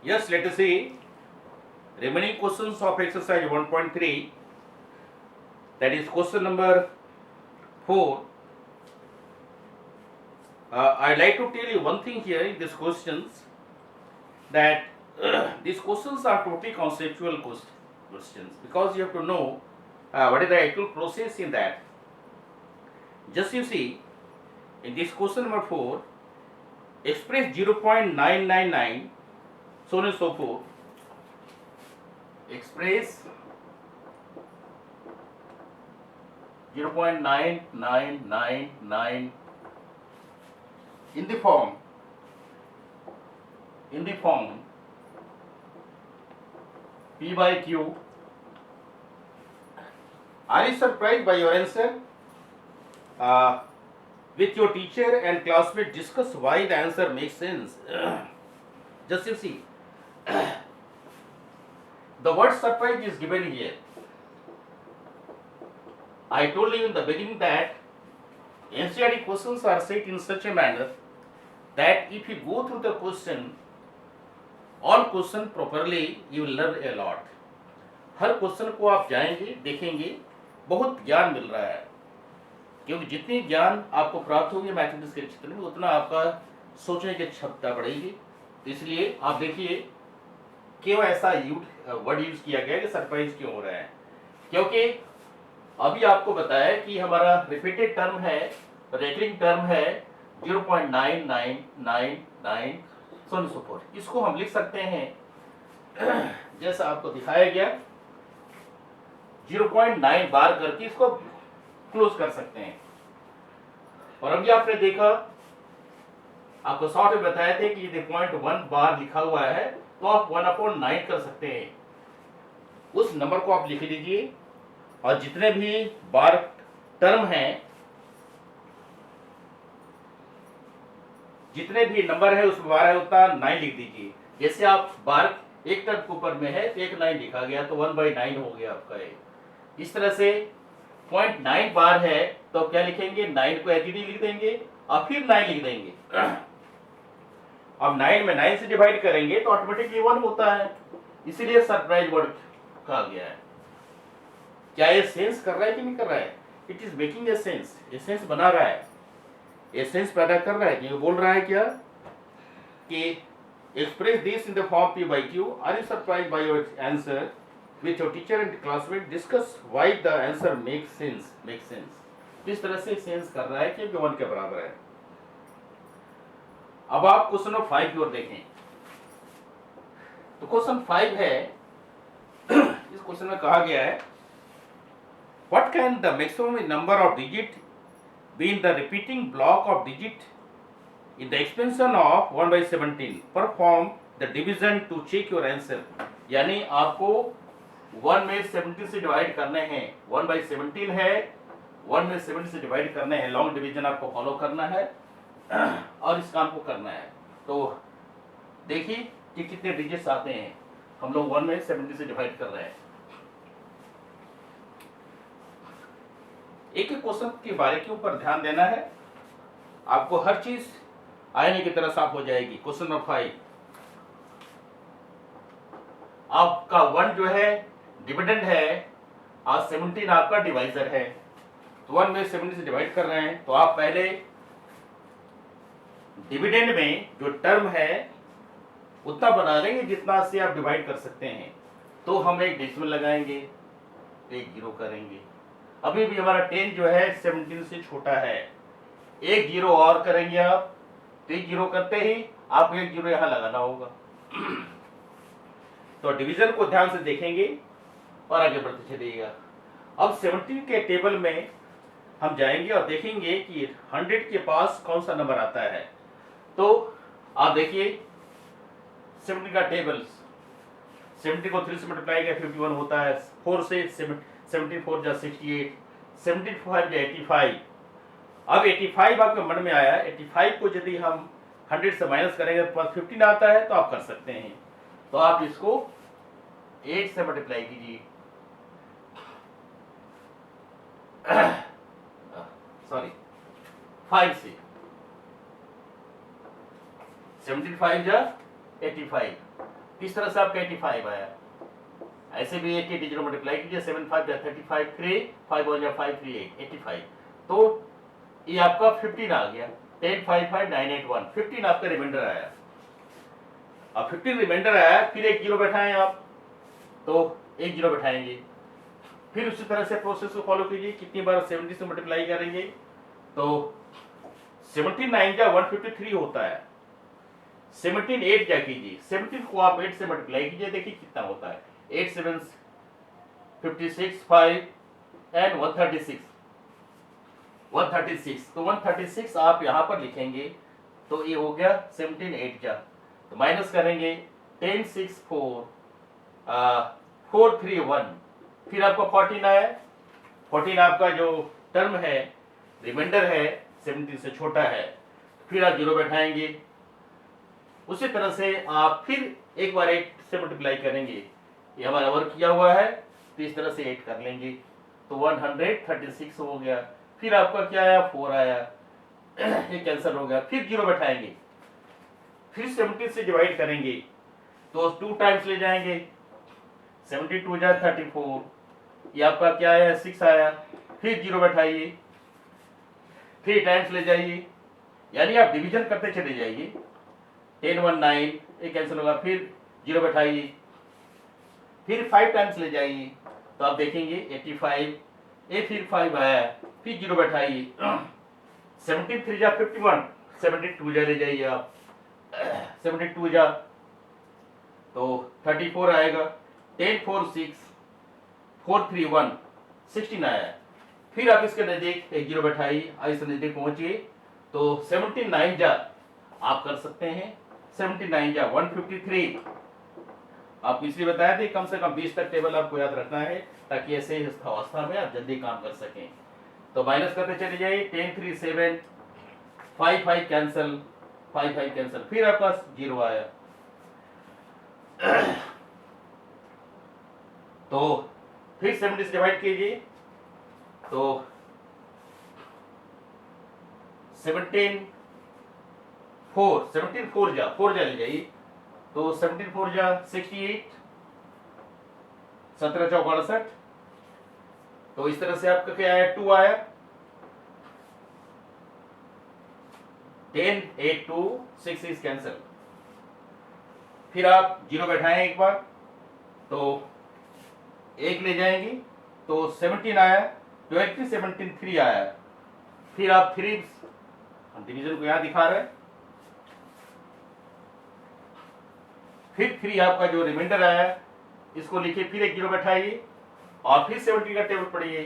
Yes, let us see remaining questions of exercise 1.3, that is question number 4. I'd like to tell you one thing here in these questions, that these questions are totally conceptual questions, because you have to know what is the actual process in that. Just you see, in this question number 4, express 0.999, so on and so forth. Express 0.9999 in the form P by Q. Are you surprised by your answer? With your teacher and classmate, discuss why the answer makes sense. Just you see, the word surprise is given here. I told you in the beginning that NCERT questions are set in such a manner that if you go through the question, all question properly, you will learn a lot. Her question को आप जाएंगे, देखेंगे, बहुत ज्ञान मिल रहा है, क्योंकि जितनी ज्ञान आपको प्राप्त होगी मैथमेटिक्स के क्षेत्र में, उतना आपका सोचने की क्षमता बढ़ेगी. इसलिए आप देखिए क्यों ऐसा वर्ड यूज किया गया कि सरप्राइज क्यों हो रहा है. क्योंकि अभी आपको बताया कि हमारा रिपीटेड टर्म है, रेकरिंग टर्म है 0.9999 सो फोर्थ. इसको हम लिख सकते हैं जैसा आपको दिखाया गया, 0.9 बार करके इसको क्लोज कर सकते हैं. और अभी आपने देखा, आपको शॉर्ट में बताए थे कि यदि 0.1 बार लिखा हुआ है तो आप 1/9 कर सकते हैं. उस नंबर को आप लिख लीजिए, और जितने भी बार टर्म हैं, जितने भी नंबर है उसमें बार है उतना 9 लिख दीजिए. जैसे आप बार एक टर्म के ऊपर में है तो एक 9 लिखा गया, तो 1/9 हो गया आपका. इस तरह से 0.9 बार है तो क्या लिखेंगे, 9 को एचडी लिख देंगे और फिर 9 लिख देंगे. अब 9 में 9 से डिवाइड करेंगे तो ऑटोमेटिकली 1 होता है, इसीलिए सरप्राइज वर्ड कहा गया है. क्या ये सेंस कर रहा है कि नहीं कर रहा है? It is making a sense. ये सेंस बना रहा है, ये सेंस पैदा कर रहा है. कि बोल रहा है क्या कि express this in the form P by Q. Are you surprise by your answer? With your teacher and classmate, discuss why the answer make sense. इस तरह से सेंस कर रहा है कि 1 के बराबर है. अब आप क्वेश्चन नंबर 5 की ओर देखें. तो क्वेश्चन 5 है, इस क्वेश्चन में कहा गया है, what can the maximum number of digit be in the repeating block of digit in the expansion of 1/17? Perform the division to check your answer. यानी आपको 1 में 17 से डिवाइड करने हैं. 1/17 है, 1 में 17 से डिवाइड करने हैं. लॉन्ग डिवीजन आपको फॉलो करना है और इस काम को करना है. तो देखिए कि कितने डिजिट्स आते हैं. हम लोग 1 में 70 से डिवाइड कर रहे हैं. एक एक क्वेश्चन की बारीकी के ऊपर ध्यान देना है, आपको हर चीज आईने की तरह साफ हो जाएगी. क्वेश्चन नंबर 5, आपका 1 जो है डिविडेंड है और 17 आपका डिवाइजर है. तो 1 में 70 से डिवाइड कर रहे हैं, तो आप पहले डिविडेंड में जो टर्म है उतना बना लेंगे जितना से आप डिवाइड कर सकते हैं. तो हम एक डेसिमल लगाएंगे, एक 0 करेंगे. अभी भी हमारा 10 जो है 17 से छोटा है. एक 0 और करेंगे आप, तो एक 0 करते ही आपको एक 0 यहां लगाना होगा. तो डिवीजन को ध्यान से देखेंगे और आगे बढ़ते चलिएगा. अब 17 के टेबल में हम जाएंगे और देखेंगे कि 100 के पास कौन सा नंबर आता है. तो आप देखिए 17 का टेबल, 70 को 3 से मल्टीप्लाई किया 51 होता है. 4 से 74 जा 68, 75 जा 85. अब 85 आपके मन में आया, 85 को यदि हम 100 से माइनस करेंगे तो 15 आता है, तो आप कर सकते हैं. तो आप इसको 8 से मल्टीप्लाई कीजिए, सॉरी 5 से. 75 जा 85, इस तरह से आपका 85 आया। ऐसे भी 80 डिजिट मल्टीप्लाई कीजिए, 7 5 जा 35, 3 5 1 जा 5 3 8 85। तो ये आपका 15 आ गया, 10 5 5 9 8 1, 15 आपका रिमाइंडर आया। अब 15 रिमाइंडर आया, फिर एक जीरो बैठाएं आप, तो एक जीरो बैठाएंगे, फिर उसी तरह से प्रोसेस को फॉलो कीजिए। कितनी बार 70 से मल्टीप्लाई करेंगे, तो 17 9 जा 153 होता है। 17 8 जा कीजिए, 17 को आप 8 से मल्टीप्लाई कीजिए, देखिए कितना होता है। 8 7 56 5 एंड 136, 136। तो 136 आप यहाँ पर लिखेंगे, तो ये हो गया 17 8 जा, तो माइनस करेंगे 10 6 4 4 3 1, फिर आपका 14 आया। 14 आपका जो टर्म है, रिमाइंडर है, 17 से छोटा है, फिर आप जीरो बैठाएंगे। उसी तरह से आप फिर एक बार 8 से मल्टीप्लाई करेंगे, ये हमारा वर्क किया हुआ है, तो इस तरह से 8 कर लेंगे, तो 136 हो गया। फिर आपका क्या आया, 4 आया, ये कैंसिल हो गया, फिर जीरो बैठाएंगे, फिर 17 से डिवाइड करेंगे, तो 2 टाइम्स ले जाएंगे, 72 जा 34, ये आपका क्या आया, 6 आया, फिर जीरो बैठाइए, 3 टाइम्स ले जाइए, यानी आप डिवीजन करते चले जाइए। 10 1 9, ये कैंसिल होगा, फिर जीरो बैठाइए, फिर 5 टाइम्स ले जाइए, तो आप देखेंगे 85, ये फिर 5 आया, फिर जीरो बैठाइए, 17 3 जा 51, 72 जा ले जाइए आप, 72 जा तो 34 आएगा, 10 4 6 4 3 1, 16 आया। फिर आप इसके नजदीक एक जीरो बैठाइए, इस नजदीक पहुंचिए, तो 79 जा आप कर सकते हैं, 79 जा 153। आपको इसलिए बताया था कम से कम 20 तक टेबल आपको याद रखना है, ताकि ऐसे अवस्था में आप जल्दी काम कर सकें। तो माइनस करते चले जाइए, 10 3 7, 5 5 कैंसिल, 5 5 कैंसिल, फिर आपका जीरो आया। तो फिर 70 से डिवाइड कीजिए, तो 17 4 जा ले जाइए, तो 17 4 जा 68, 17 चौक 68, तो इस तरह से आपका क्या आया, 2 आया, 10 8 2 6 इज कैंसिल, फिर आप जीरो बैठाएं एक बार, तो एक ले जाएंगे, तो 17 आया, 12 17 3 आया, फिर आप 3, हम डिवीजन को यहां दिखा रहे हैं, फिर 3 आपका जो रिमाइंडर आया इसको लिखिए, फिर एक जीरो बैठाइए, और फिर 70 का टेबल पढ़िए,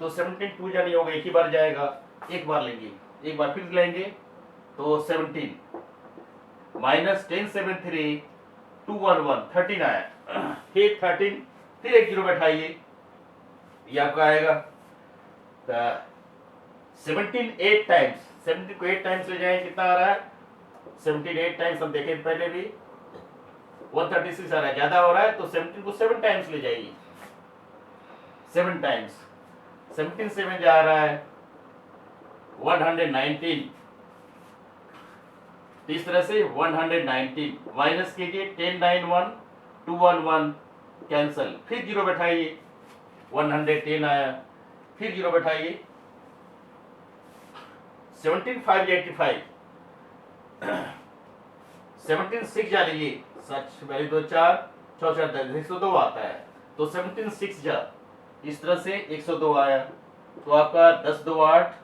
तो 17 2 जा नहीं होगा, एक ही बार जाएगा, एक बार लेंगे, एक बार फिर लेंगे, तो 17 माइनस 10 7 3 2 1 1, 13 आया, फिर 13, फिर एक जीरो बैठाइए, ये आपका आएगा 17 8 टाइम्स, 17 को 8 टाइम्स ले जाएं, कितना आ रहा है, 17 8 टाइम्स हम देखें पहले भी 136 आ रहा है, ज्यादा हो रहा है, तो 17 को 7 टाइम्स ले जाइए, 7 टाइम्स, 17 7 जा रहा है 119, इस तरह से 119 माइनस कीजिए, 10 9 1 2 1 1 कैंसल, फिर जीरो बैठाइए, 110 आया, फिर जीरो बैठाइए, 17 5 85, 17 6 जा लीजिए, सच पहले 2 4 4 4 10, 102 आता है, तो 17 6 जा, इस तरह से 102 आया, तो आपका 10 2 8,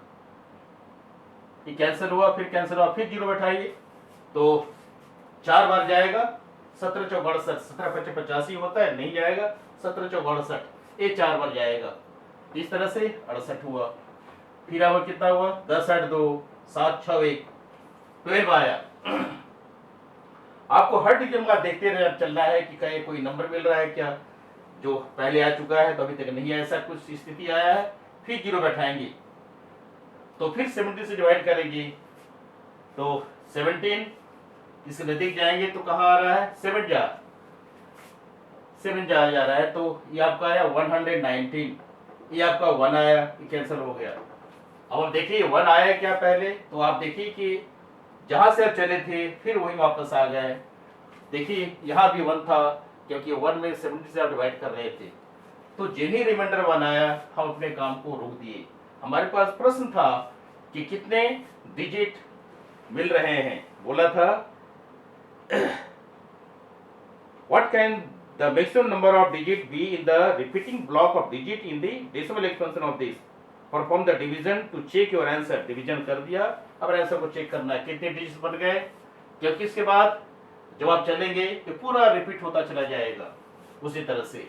ये कैंसिल हुआ, फिर कैंसिल हुआ, फिर जीरो बैठाइए, तो 4 बार जाएगा, 17 चौक 68, 17 5 85 होता है, नहीं जाएगा, 17 चौक 68, ये 4 बार जाएगा, इस तरह से 68 हुआ, फिर अब कितना हुआ, 10 8 2 7 6 1, 12 आया। आपको हर डिवीजन का देखते रहे चलना है कि कहीं कोई नंबर मिल रहा है क्या, जो पहले आ चुका है तो अभी तक नहीं, ऐसा कुछ स्थिति आया है, फिर जीरो बैठाएंगे, तो फिर 70 से डिवाइड करेंगे, तो 17 इसके नजदीक जाएंगे, तो कहाँ आ रहा है, 7 जा जा रहा है, तो ये आपका आया 119, ये आपका 1 आया, ये कैंसिल हो गया। अब आप देखिए 1 आया क्या पहले, तो आप देखिए कि जहां से आप चले थे फिर वही वापस आ गए, देखिए यहाँ भी 1 था, क्योंकि 1 में 70 से आप डिवाइड कर रहे थे, तो जिन्हीं रिमाइंडर 1 आया हम अपने काम को रोक दिए। हमारे पास प्रश्न था कि कितने डिजिट मिल रहे हैं, बोला था what can the maximum number of digit be in the repeating block of digit in the decimal expansion of this, perform the division to check your answer। Division कर दिया, अब आंसर को चेक करना है कितने डिजिट बन गए, क्योंकि इसके बाद जब आप चलेंगे तो पूरा रिपीट होता चला जाएगा उसी तरह से,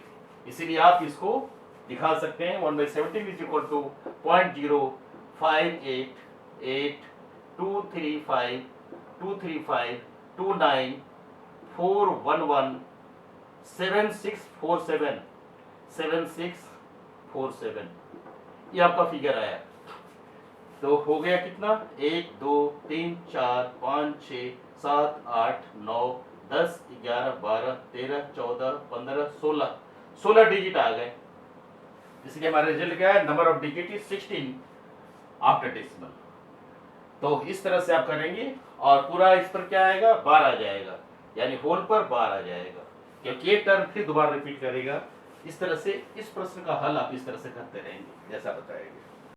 इसीलिए आप इसको दिखा सकते हैं 1/17 इज इक्वल टू 0.0882352352917647 ये आपका फिगर आया। तो हो गया कितना, 1 2 3 4 5 6 7 8 9 10 11 12 13 14 15 16 डिजिट आ गए, इसलिए हमारा रिजल्ट क्या है, number of digit is 16 after decimal. तो इस तरह से आप करेंगे और पूरा इस पर क्या आएगा, बार आ जाएगा, यानी होल पर बार आ जाएगा, क्योंकि एक टर्म फिर दोबारा रिपीट करेगा। इस तरह से इस प्रश्न का हल आप इस तरह से करते रहेंगे जैसा बताया गया।